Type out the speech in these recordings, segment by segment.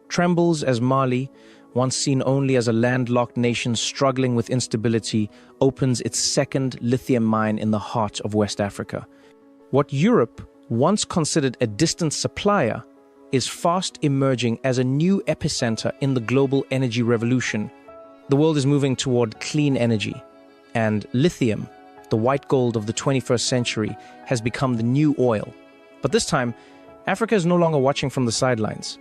trembles as Mali, once seen only as a landlocked nation struggling with instability, opens its second lithium mine in the heart of West Africa. What Europe once considered a distant supplier is fast emerging as a new epicenter in the global energy revolution. The world is moving toward clean energy, and lithium, the white gold of the 21st century, has become the new oil. But this time, Africa is no longer watching from the sidelines.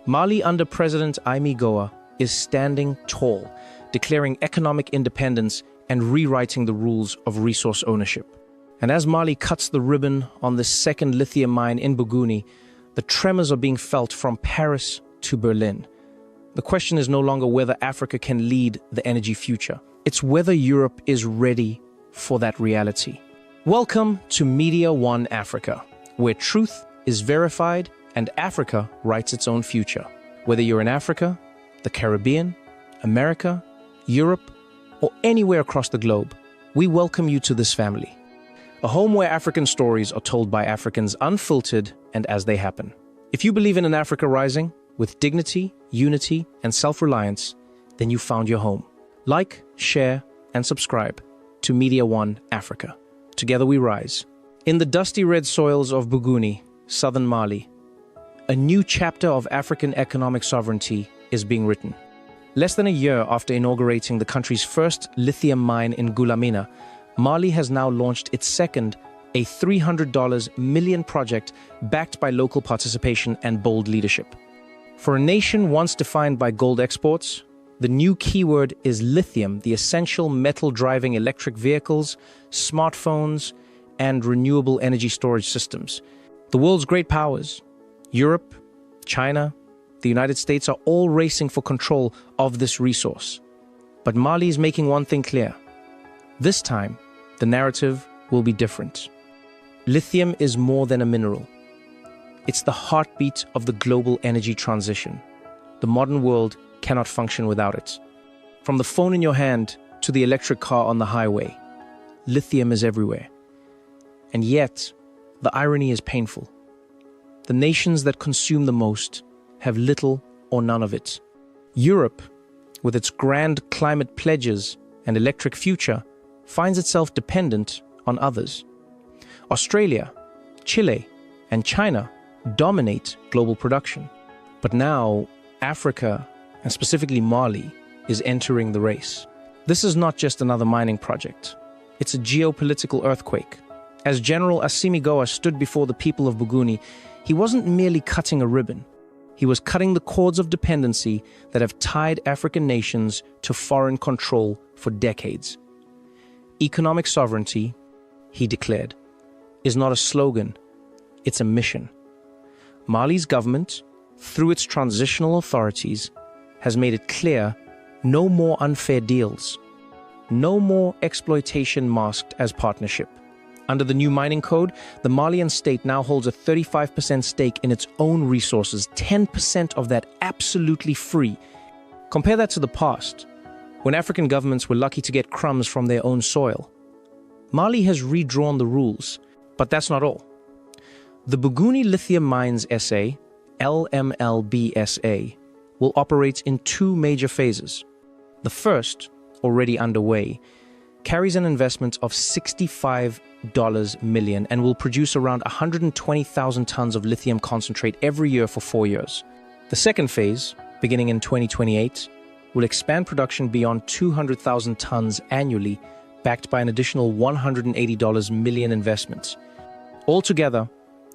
Mali under President Assimi Goita is standing tall, declaring economic independence and rewriting the rules of resource ownership. And as Mali cuts the ribbon on the second lithium mine in Bougouni, the tremors are being felt from Paris to Berlin. The question is no longer whether Africa can lead the energy future. It's whether Europe is ready for that reality. Welcome to Media One Africa, where truth is verified and Africa writes its own future. Whether you're in Africa, the Caribbean, America, Europe, or anywhere across the globe, we welcome you to this family. A home where African stories are told by Africans unfiltered and as they happen. If you believe in an Africa rising with dignity, unity, and self-reliance, then you found your home. Like, share, and subscribe to Media One Africa. Together we rise. In the dusty red soils of Bougouni, southern Mali, a new chapter of African economic sovereignty is being written. Less than a year after inaugurating the country's first lithium mine in Goulamina, Mali has now launched its second, a $300 million project backed by local participation and bold leadership. For a nation once defined by gold exports, the new keyword is lithium, the essential metal driving electric vehicles, smartphones, and renewable energy storage systems. The world's great powers, Europe, China, the United States, are all racing for control of this resource. But Mali is making one thing clear. This time, the narrative will be different. Lithium is more than a mineral. It's the heartbeat of the global energy transition. The modern world cannot function without it. From the phone in your hand to the electric car on the highway, lithium is everywhere. And yet, the irony is painful. The nations that consume the most have little or none of it. Europe, with its grand climate pledges and electric future, finds itself dependent on others. Australia, Chile, and China dominate global production. But now, Africa, and specifically Mali, is entering the race. This is not just another mining project. It's a geopolitical earthquake. As General Assimi Goita stood before the people of Bougouni, he wasn't merely cutting a ribbon. He was cutting the cords of dependency that have tied African nations to foreign control for decades. Economic sovereignty, he declared, is not a slogan, it's a mission. Mali's government, through its transitional authorities, has made it clear no more unfair deals, no more exploitation masked as partnership. Under the new mining code, the Malian state now holds a 35% stake in its own resources, 10% of that absolutely free. Compare that to the past, when African governments were lucky to get crumbs from their own soil. Mali has redrawn the rules, but that's not all. The Bougouni Lithium Mines SA, LMLBSA, will operate in two major phases. The first, already underway, carries an investment of $65 million and will produce around 120,000 tons of lithium concentrate every year for 4 years. The second phase, beginning in 2028, will expand production beyond 200,000 tons annually, backed by an additional $180 million investment. Altogether,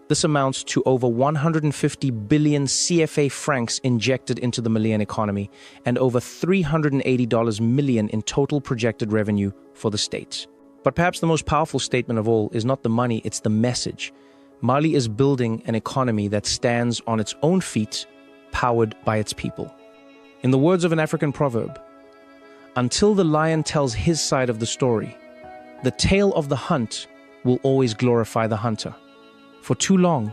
this amounts to over 150 billion CFA francs injected into the Malian economy and over $380 million in total projected revenue for the state. But perhaps the most powerful statement of all is not the money, it's the message. Mali is building an economy that stands on its own feet, powered by its people. In the words of an African proverb, until the lion tells his side of the story, the tale of the hunt will always glorify the hunter. For too long,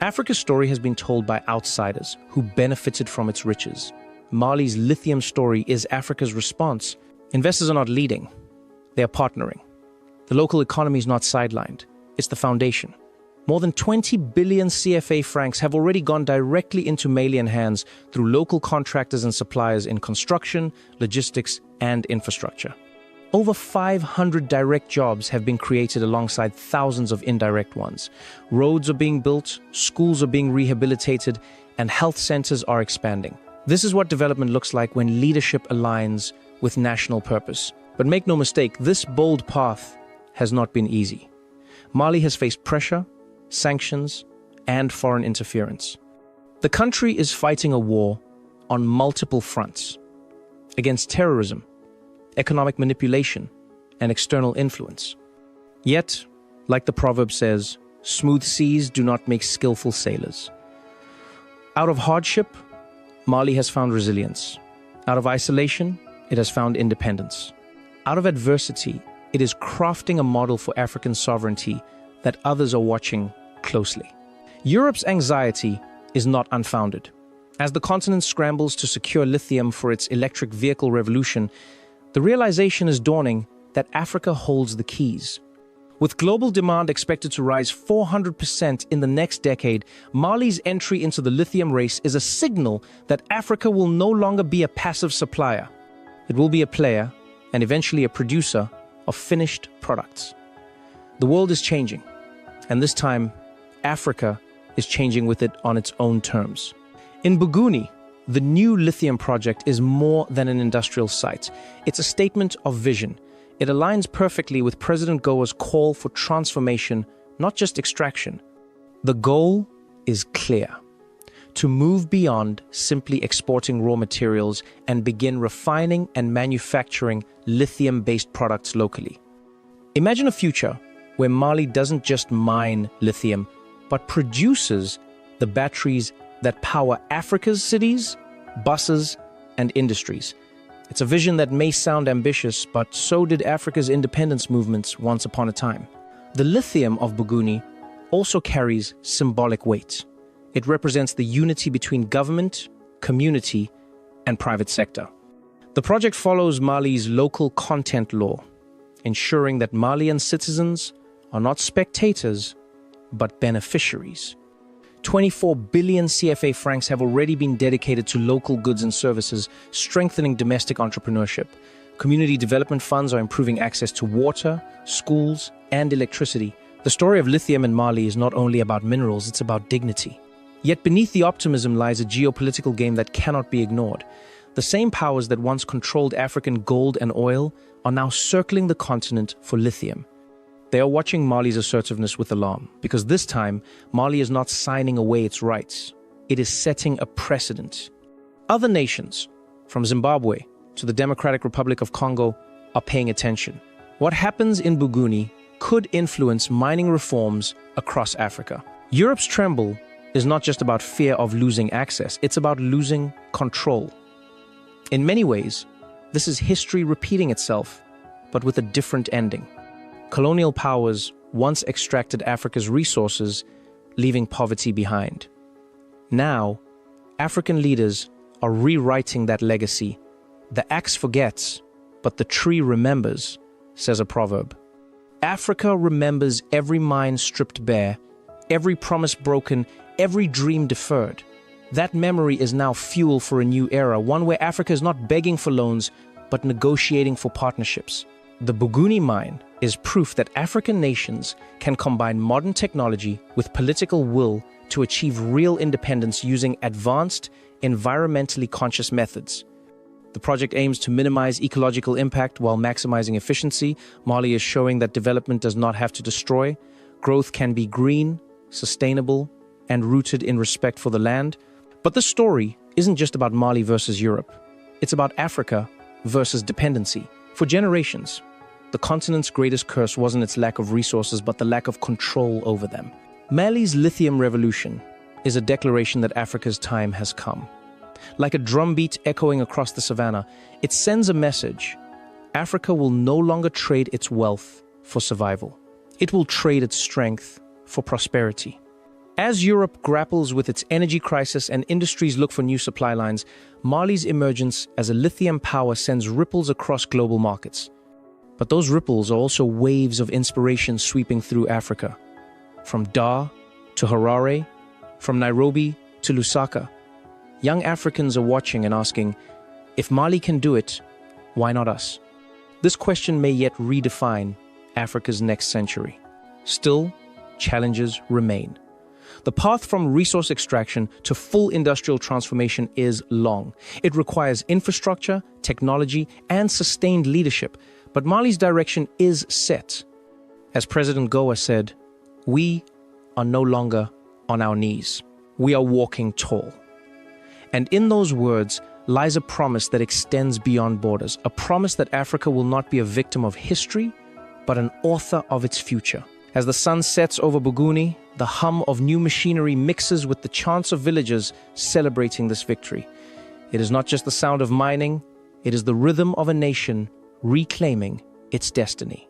Africa's story has been told by outsiders who benefited from its riches. Mali's lithium story is Africa's response. Investors are not leading, they are partnering. The local economy is not sidelined, it's the foundation. More than 20 billion CFA francs have already gone directly into Malian hands through local contractors and suppliers in construction, logistics, and infrastructure. Over 500 direct jobs have been created alongside thousands of indirect ones. Roads are being built, schools are being rehabilitated, and health centers are expanding. This is what development looks like when leadership aligns with national purpose. But make no mistake, this bold path has not been easy. Mali has faced pressure, sanctions, and foreign interference. The country is fighting a war on multiple fronts against terrorism, economic manipulation, and external influence. Yet, like the proverb says, smooth seas do not make skillful sailors. Out of hardship, Mali has found resilience. Out of isolation, it has found independence. Out of adversity, it is crafting a model for African sovereignty that others are watching closely. Europe's anxiety is not unfounded. As the continent scrambles to secure lithium for its electric vehicle revolution, the realization is dawning that Africa holds the keys. With global demand expected to rise 400% in the next decade, Mali's entry into the lithium race is a signal that Africa will no longer be a passive supplier. It will be a player and eventually a producer of finished products. The world is changing, and this time, Africa is changing with it on its own terms. In Buguni, the new lithium project is more than an industrial site. It's a statement of vision. It aligns perfectly with President Goa's call for transformation, not just extraction. The goal is clear: to move beyond simply exporting raw materials and begin refining and manufacturing lithium-based products locally. Imagine a future where Mali doesn't just mine lithium, but produces the batteries that power Africa's cities, buses, and industries. It's a vision that may sound ambitious, but so did Africa's independence movements once upon a time. The lithium of Buguni also carries symbolic weight. It represents the unity between government, community, and private sector. The project follows Mali's local content law, ensuring that Malian citizens are not spectators, but beneficiaries. 24 billion CFA francs have already been dedicated to local goods and services, strengthening domestic entrepreneurship. Community development funds are improving access to water, schools, and electricity. The story of lithium in Mali is not only about minerals, it's about dignity. Yet beneath the optimism lies a geopolitical game that cannot be ignored. The same powers that once controlled African gold and oil are now circling the continent for lithium. They are watching Mali's assertiveness with alarm, because this time, Mali is not signing away its rights. It is setting a precedent. Other nations, from Zimbabwe to the Democratic Republic of Congo, are paying attention. What happens in Buguni could influence mining reforms across Africa. Europe's tremble is not just about fear of losing access, it's about losing control. In many ways, this is history repeating itself, but with a different ending. Colonial powers once extracted Africa's resources, leaving poverty behind. Now, African leaders are rewriting that legacy. The axe forgets, but the tree remembers, says a proverb. Africa remembers every mine stripped bare, every promise broken, every dream deferred. That memory is now fuel for a new era, one where Africa is not begging for loans, but negotiating for partnerships. The Buguni mine is proof that African nations can combine modern technology with political will to achieve real independence using advanced, environmentally conscious methods. The project aims to minimize ecological impact while maximizing efficiency. Mali is showing that development does not have to destroy. Growth can be green, sustainable, and rooted in respect for the land. But the story isn't just about Mali versus Europe. It's about Africa versus dependency. For generations, the continent's greatest curse wasn't its lack of resources, but the lack of control over them. Mali's lithium revolution is a declaration that Africa's time has come. Like a drumbeat echoing across the savannah, it sends a message. Africa will no longer trade its wealth for survival. It will trade its strength for prosperity. As Europe grapples with its energy crisis and industries look for new supply lines, Mali's emergence as a lithium power sends ripples across global markets. But those ripples are also waves of inspiration sweeping through Africa. from Dar to Harare, from Nairobi to Lusaka. Young Africans are watching and asking, if Mali can do it, why not us? This question may yet redefine Africa's next century. Still, challenges remain. The path from resource extraction to full industrial transformation is long. It requires infrastructure, technology, and sustained leadership. But Mali's direction is set. As President Goita said, we are no longer on our knees. We are walking tall. And in those words lies a promise that extends beyond borders, a promise that Africa will not be a victim of history, but an author of its future. As the sun sets over Buguni, the hum of new machinery mixes with the chants of villagers celebrating this victory. It is not just the sound of mining, it is the rhythm of a nation reclaiming its destiny.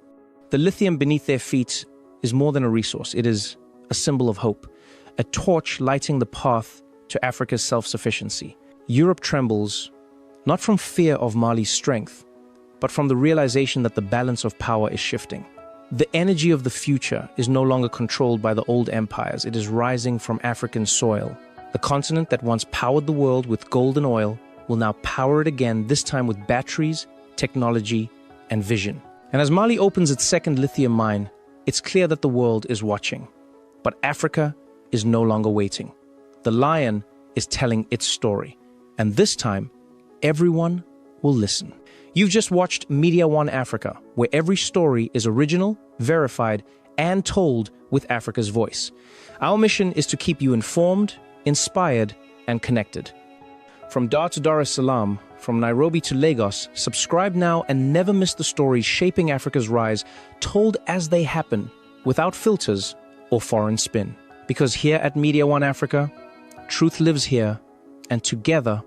The lithium beneath their feet is more than a resource. It is a symbol of hope, a torch lighting the path to Africa's self-sufficiency. Europe trembles, not from fear of Mali's strength, but from the realization that the balance of power is shifting. The energy of the future is no longer controlled by the old empires. It is rising from African soil. The continent that once powered the world with gold and oil will now power it again, this time with batteries, technology, and vision. And as Mali opens its second lithium mine, it's clear that the world is watching. But Africa is no longer waiting. The lion is telling its story. And this time, everyone will listen. You've just watched Media One Africa, where every story is original, verified, and told with Africa's voice. Our mission is to keep you informed, inspired, and connected. From Dar to Dar es Salaam, from Nairobi to Lagos, subscribe now and never miss the stories shaping Africa's rise, told as they happen, without filters or foreign spin. Because here at Media One Africa, truth lives here, and together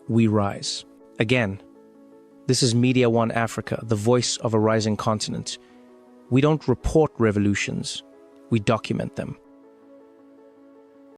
we rise. Again, this is Media One Africa, the voice of a rising continent. We don't report revolutions, we document them.